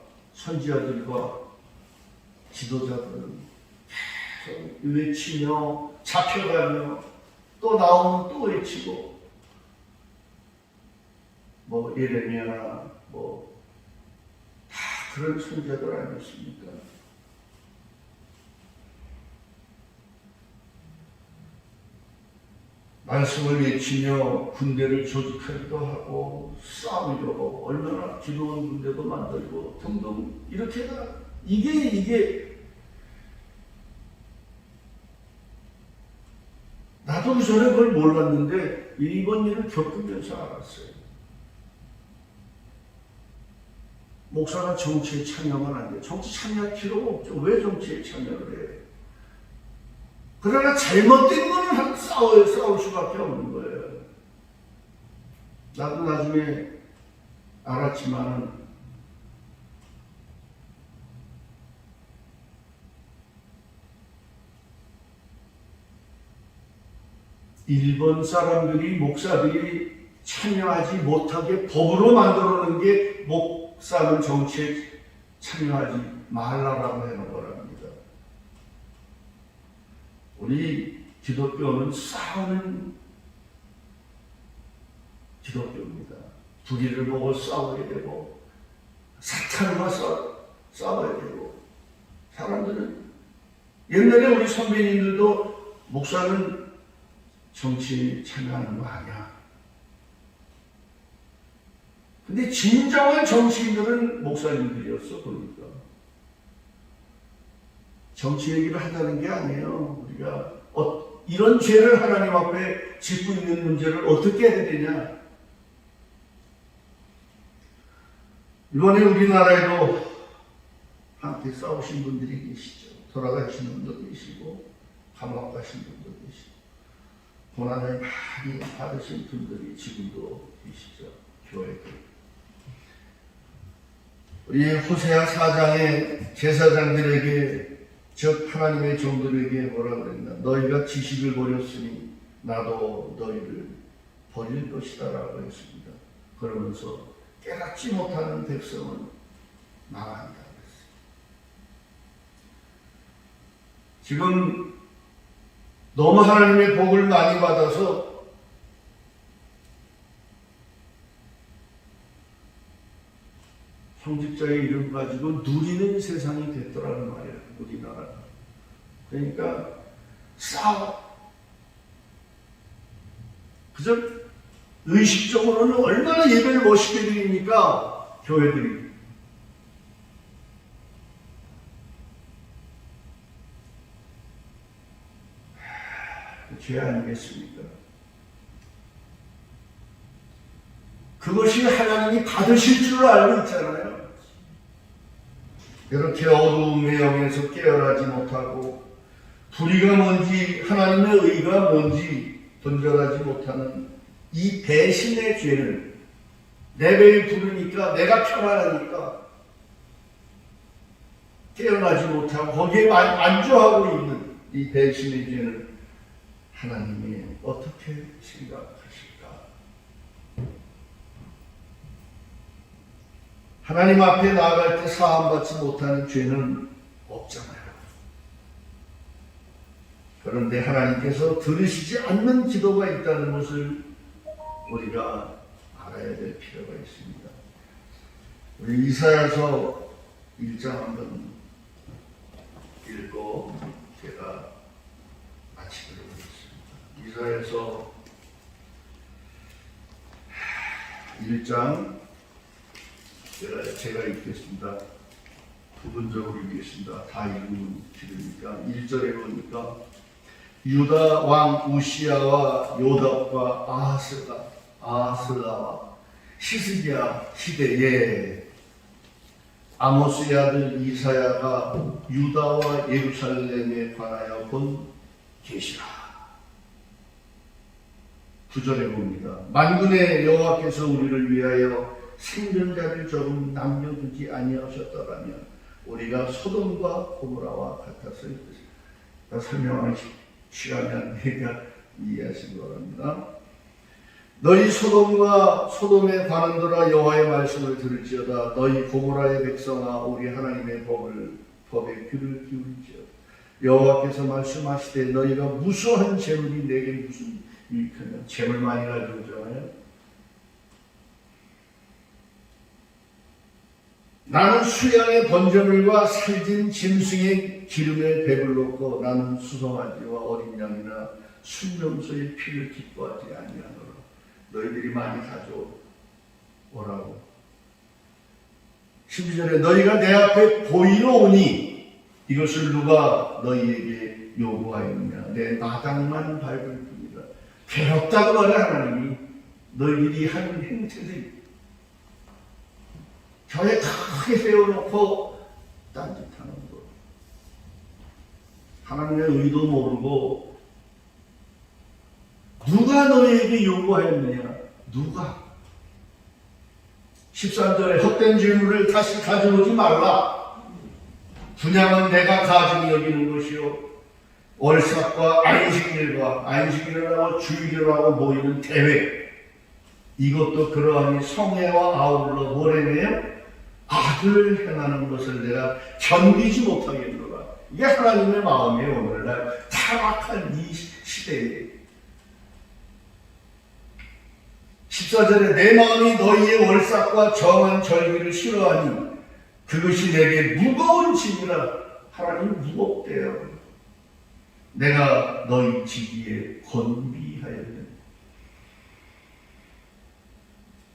지도자들은 계속 외치며 잡혀가며 또 나오면 또 외치고 예레미야나 다 그런 선지자들 아니었습니까? 말씀을 외치며 군대를 조직하기도 하고 싸우려고 얼마나 기도원 군대도 만들고 등등 이렇게가 이게 나도 그 전에 그걸 몰랐는데 이번 일을 겪으면서 알았어요. 목사가 정치에 참여하면 안 돼요. 정치 참여할 필요가 없죠. 왜 정치에 참여를 해요? 그러나 잘못된 거는 싸울 수밖에 없는 거예요. 나도 나중에 알았지만은 일본 사람들이 목사들이 참여하지 못하게 법으로 만들어 놓은 게 목사는 정치에 참여하지 말라라고 해놓은 거랍니다. 우리 기독교는 싸우는 기독교입니다. 불의를 보고 싸워야 되고 사탄과 싸워야 되고 사람들은 옛날에 우리 선배님들도 목사는 정치에 참여하는 거 아니야. 근데 진정한 정치인들은 목사님들이었어. 그러니까 정치 얘기를 하자는 게 아니에요. 우리가 이런 죄를 하나님 앞에 짓고 있는 문제를 어떻게 해야 되냐. 이번에 우리나라에도 함께 싸우신 분들이 계시죠. 돌아가신 분도 계시고 감옥 가신 분도 계시고 고난을 많이 받으신 분들이 지금도 계시죠. 교회들. 우리 호세아 4장의 제사장들에게 즉 하나님의 종들에게 뭐라 그랬나? 너희가 지식을 버렸으니 나도 너희를 버릴 것이다 라고 했습니다. 그러면서 깨닫지 못하는 백성은 망한다 그랬어요. 지금 너무 하나님의 복을 많이 받아서 성직자의 이름 가지고 누리는 세상이 됐더라는 말이에요. 우리나라. 그러니까 싸워. 그저 의식적으로는 얼마나 예배를 멋있게 드립니까? 교회들이. 죄 아니겠습니까? 그것이 하나님이 받으실 줄 알고 있잖아요. 이렇게 어두움의 영에서 깨어나지 못하고 불의가 뭔지 하나님의 의가 뭔지 분별하지 못하는 이 배신의 죄는 내 배를 부르니까 내가 편안하니까 깨어나지 못하고 거기에 안주하고 있는 이 배신의 죄는 하나님이 어떻게 생각하실까? 하나님 앞에 나아갈 때 사함받지 못하는 죄는 없잖아요. 그런데 하나님께서 들으시지 않는 기도가 있다는 것을 우리가 알아야 될 필요가 있습니다. 우리 이사야서 1장 한번 읽고 제가 마치도록 하겠습니다. 이사야서 1장 제가 읽겠습니다. 부분적으로 읽겠습니다. 다 읽으면 길으니까 1절에 보니까 유다 왕 우시야와 요답과 아하스라와 히스기야 시대에 아모스의 아들 이사야가 유다와 예루살렘에 관하여 본 계시라. 9절에 봅니다. 만군의 여호와께서 우리를 위하여 생존자를 조금 남겨두지 아니하셨더라면 우리가 소돔과 고모라와 같았을 것이다. 설명하는 시간이 안 되니까 이해하시기 바랍니다. 너희 소돔에 관한도라 여호와의 말씀을 들을지어다. 너희 고모라의 백성아 우리 하나님의 법에 귀를 기울지어다. 여호와께서 말씀하시되 너희가 무수한 재물이 내게 무슨 유익하냐. 재물 많이 가지고 오잖아요. 나는 수양의 번제물과 살진 짐승의 기름에 배불렀고 나는 수송아지와 어린 양이나 순명소의 피를 기뻐하지 아니하노라. 너희들이 많이 가져오라고. 12절에 너희가 내 앞에 보이러 오니 이것을 누가 너희에게 요구하였느냐. 내 마당만 밟을 뿐이다. 괴롭다고 말해 하나님이. 너희들이 하는 행태들이 교회 크게 세워놓고 딴짓하는 거. 하나님의 의도 모르고 누가 너희에게 요구하였느냐? 누가? 13절에 헛된 질문을 다시 가져오지 말라. 분양은 내가 가지고 여기는 것이요 월삭과 안식일하고 주일하고 모이는 대회 이것도 그러하니 성회와 아울러 모래매여 악을 행하는 것을 내가 견디지 못하겠노라. 이게 하나님의 마음이에요. 오늘날 타락한 이 시대에 14절에 내 마음이 너희의 월삭과 정한 절기를 싫어하니 그것이 내게 무거운 짐이라. 하나님 무겁대요. 내가 너희 지기에 건비하였느니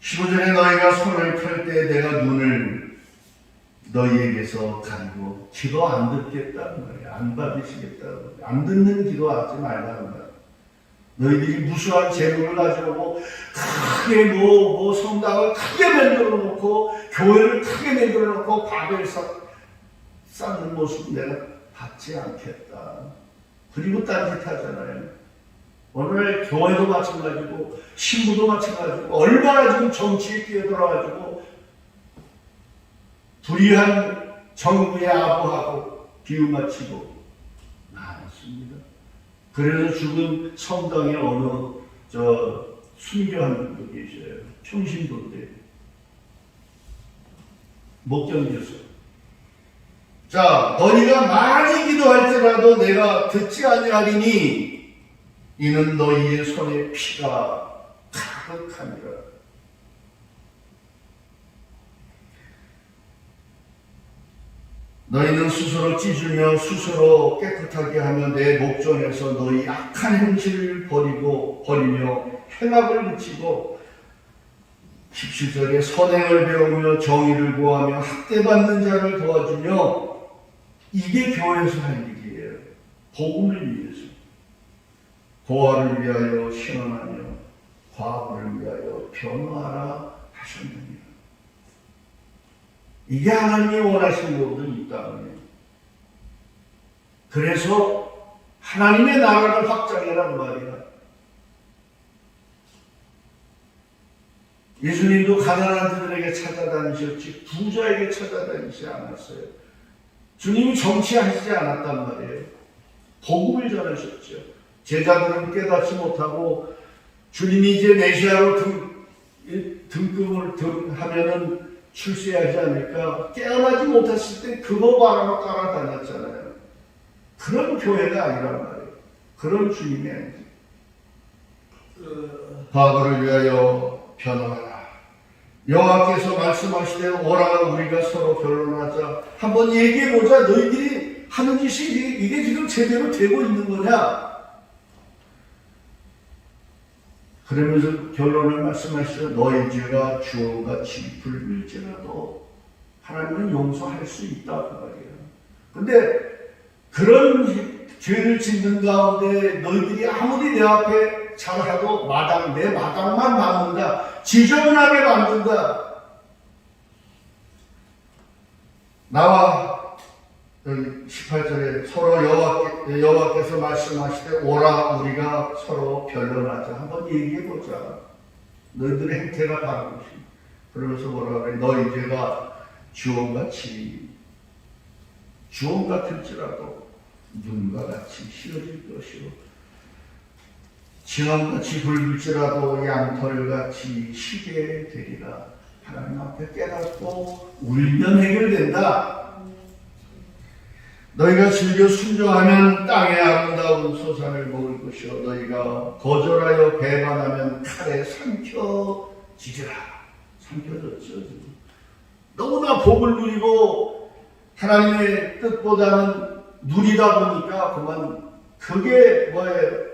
15절에 너희가 손을 펼 때 내가 눈을 너희에게서 가리고 기도 안 듣겠다는 거예요. 안 받으시겠다는 거예요. 안 듣는 기도하지 말라는 거예요. 너희들이 무수한 재물을 가져오고 크게 성당을 크게 만들어 놓고 교회를 크게 만들어 놓고 바벨 쌓는 모습 내가 받지 않겠다. 그리고 딴짓하잖아요. 오늘 교회도 마찬가지고 신부도 마찬가지고 얼마나 지금 정치에 뛰어들어가지고 불의한 정부에 아부하고 비유마치고 많습니다. 그래서 죽은 성당에 어느 순교한 분도 계셔요. 평신도인데 못 견디었어요. 자, 너희가 많이 기도할지라도 내가 듣지 아니하리니 이는 너희의 손에 피가 가득하니라. 너희는 스스로 찢으며 스스로 깨끗하게 하며 내 목전에서 너희 악한 행실을 버리며 행악을 그치고 17절에 선행을 배우며 정의를 구하며 학대받는 자를 도와주며 이게 교회에서 할 일이에요. 복음을 위해서. 고아를 위하여 신원하며 과부를 위하여 변호하라 하셨느니라. 이게 하나님이 원하시는 것도 이 땅에. 그래서 하나님의 나라를 확장해란 말이야. 예수님도 가난한 자들에게 찾아다니셨지 부자에게 찾아다니지 않았어요. 주님이 정치하시지 않았단 말이에요. 복음을 전하셨죠. 제자들은 깨닫지 못하고 주님이 이제 메시아로 등급을 하면은 출세하지 않을까 깨어나지 못했을 때 그거 바라고 따라다녔잖아요. 그런 교회가 아니란 말이에요. 그런 주님이 아니죠. 바보를 위하여 변호하라. 여호와께서 말씀하시되 오라 우리가 서로 변론하자. 한번 얘기해보자. 너희들이 하는 짓이 이게 지금 제대로 되고 있는 거냐? 그러면서 결론을 말씀하시죠. 너희 죄가 주홍같이 붉을지라도 하나님은 용서할 수 있다 그 말이에요. 근데 그런 죄를 짓는 가운데 너희들이 아무리 내 앞에 잘하도 내 마당만 막는다. 지저분하게 만든다. 나와 18절에 서로 여호와께서 말씀하시되 오라 우리가 서로 변론하자. 한번 얘기해보자. 너희들의 행태가 다른 것이. 그러면서 뭐라 그래. 너희 죄가 주홍같이 주홍 같을지라도 눈과 같이 씌어질 것이요 진홍같이 붉을지라도 양털같이 희게 되리라. 하나님 앞에 깨닫고 울면 해결된다. 너희가 즐겨 순종하면 땅의 아름다운 소산을 먹을 것이요 너희가 거절하여 배반하면 칼에 삼켜지리라. 삼켜졌죠. 너무나 복을 누리고 하나님의 뜻보다는 누리다 보니까 그만 그게 뭐예요?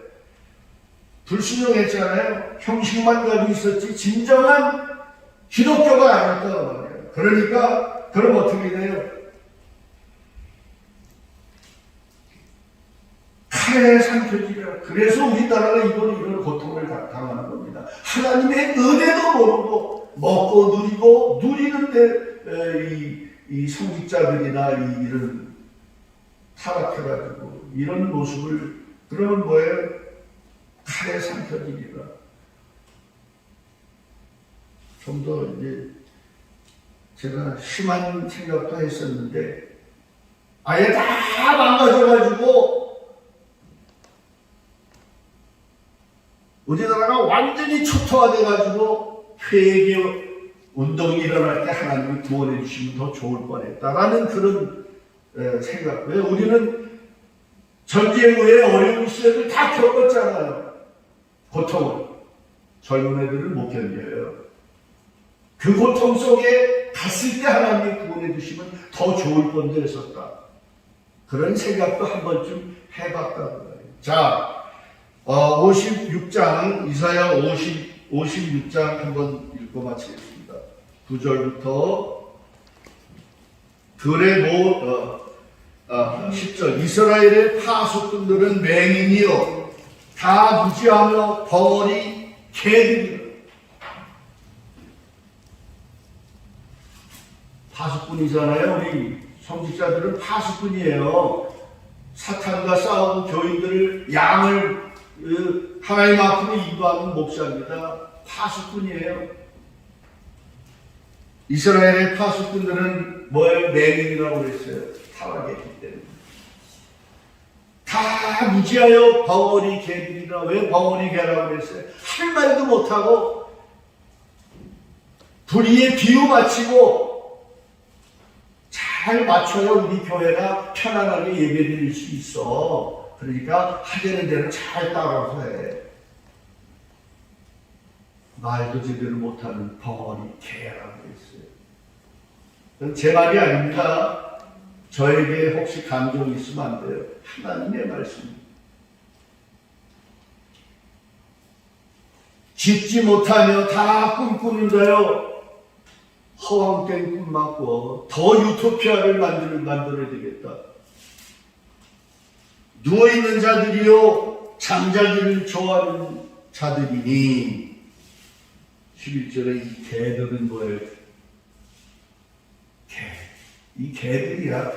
불순종했잖아요. 형식만 가지고 있었지 진정한 기독교가 아니었단 말이에요. 그러니까 그럼 어떻게 돼요? 칼에 삼켜지리라. 그래서 우리나라가 이런 고통을 당하는 겁니다. 하나님의 은혜도 모르고 먹고 누리고 누리는데 이 성직자들이나 이런 타락해가지고 이런 모습을 그러면 뭐예요? 칼에 삼켜지리라. 좀 더 이제 제가 심한 생각도 했었는데 아예 다 망가져가지고 우리나라가 완전히 초토화돼가지고 회개 운동이 일어날 때 하나님을 구원해 주시면 더 좋을 뻔했다라는 그런 생각. 왜 우리는 전쟁 후에 어려운 시절을 다 겪었잖아요. 고통을. 젊은 애들은 못 견뎌요. 그 고통 속에 갔을 때 하나님이 구원해 주시면 더 좋을 뻔도 했었다. 그런 생각도 한 번쯤 해봤다는 거예요. 자, 56장, 이사야 56장 한번 읽고 마치겠습니다. 9절부터 들의 10절 이스라엘의 파수꾼들은 맹인이요 다 무지하며 벙어리 개들이라. 파수꾼이잖아요. 우리 성직자들은 파수꾼이에요. 사탄과 싸우고 교인들을 양을 하나님 앞으로 인도하는 목사입니다. 파수꾼이에요. 이스라엘의 파수꾼들은 뭐예요? 맹인이라고 그랬어요. 타락했기 때문에. 다 무지하여 벙어리 개들이라. 왜 벙어리 개라고 그랬어요? 할 말도 못하고 불의에 비유 바치고 잘 맞춰야 우리 교회가 편안하게 예배드릴 수 있어. 그러니까 하려는 대로 잘 따라서 해. 말도 제대로 못하는 벙어리 개라고 했어요. 제 말이 아닙니다. 저에게 혹시 감정이 있으면 안 돼요. 하나님의 말씀입니다. 짓지 못하며 다 꿈꾸는데요. 허황된 꿈 맞고 더 유토피아를 만들어야 되겠다. 누워있는 자들이요 잠자기를 좋아하는 자들이니 11절에 이 개들은 뭐예요? 이 개들이야.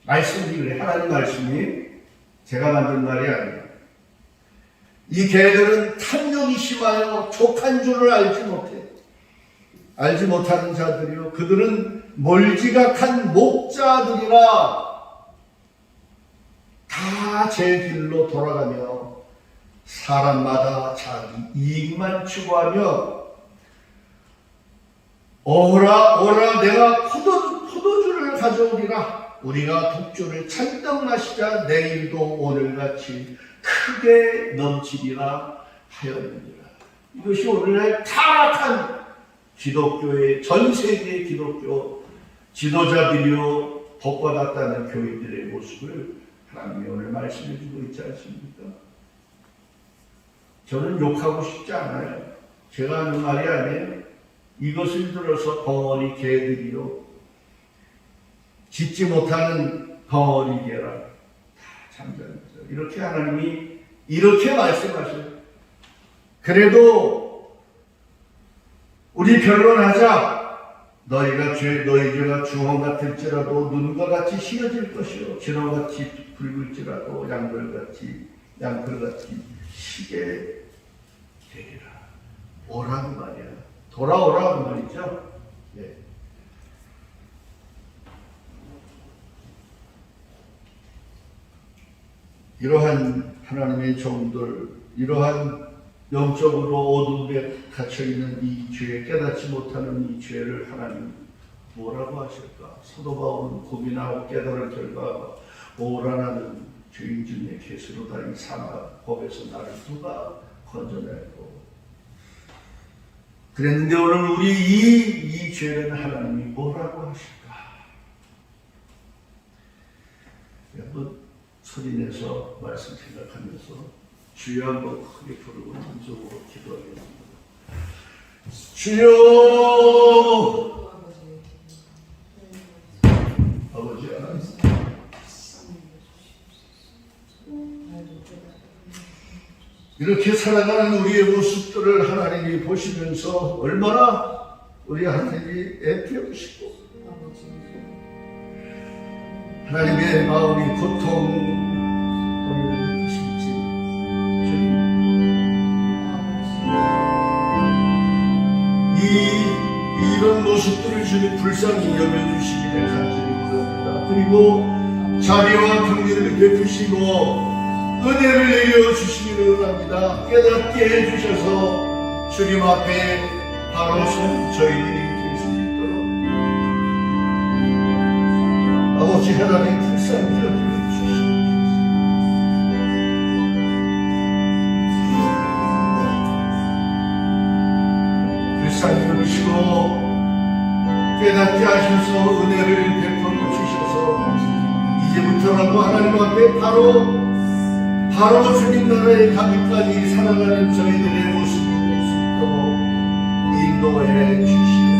말씀이 그래. 하나님 말씀이 제가 만든 말이 아니에요. 이 개들은 탐욕이 심하여 족한 줄을 알지 못해. 알지 못하는 자들이요 그들은 몰지각한 목자들이라 다 제 길로 돌아가며 사람마다 자기 이익만 추구하며 오라 내가 포도주를 가져오리라. 우리가 독주를 잔뜩 마시자 내일도 오늘같이 크게 넘치리라 하였느니라. 이것이 오늘날 타락한 기독교의 전 세계 기독교 지도자들이요 복받았다는 교인들의 모습을 하나님이 오늘 말씀해 주고 있지 않습니까? 저는 욕하고 싶지 않아요. 제가 하는 말이 아니에요. 이것을 들어서 벙어리 개들이요 짖지 못하는 벙어리 개라 다 잠잠해서 이렇게 하나님이 이렇게 말씀하셔요. 그래도 우리 변론하자. 너희 죄가 주홍 같을지라도 눈과 같이 휘어질 것이요 진홍같이 붉을지라도 양털같이 시게 되리라. 오라는 말이야. 돌아오라는 말이죠. 예. 이러한 하나님의 종들, 이러한 영적으로 어둠에 갇혀있는 이 죄, 깨닫지 못하는 이 죄를 하나님 뭐라고 하실까? 사도 바울은 고민하고 깨달은 결과 오라나는 죄인 중에 개수로다 이 사막 법에서 나를 누가 건져내고 그랬는데 오늘 우리 이 죄는 하나님이 뭐라고 하실까? 한번 소리내서 말씀 생각하면서 주여 한번 크게 부르고 단속으로 기도하겠습니다. 주여 아버지 이렇게 살아가는 우리의 모습들을 하나님이 보시면서 얼마나 우리 하나님이 애태우시고 하나님의 마음이 고통을 느끼실지 이런 모습들을 주님 불쌍히 여겨주시기를 간절히 구합니다. 그리고 자비와 긍휼을 베푸시고 은혜를 내려주시기를 원합니다. 깨닫게 해주셔서 주님 앞에 바로 선 저희들이 될 수 있도록 아버지 하나님 불쌍히 여겨주시옵소서. 불쌍히 여기시고 깨닫게 하셔서 은혜를 베풀어 주셔서 이제부터라도 하나님 앞에 바로 주님 나라의 가기까지 살아가는 저희들의 모습이 될 수 있도록 인도해 주시옵소서.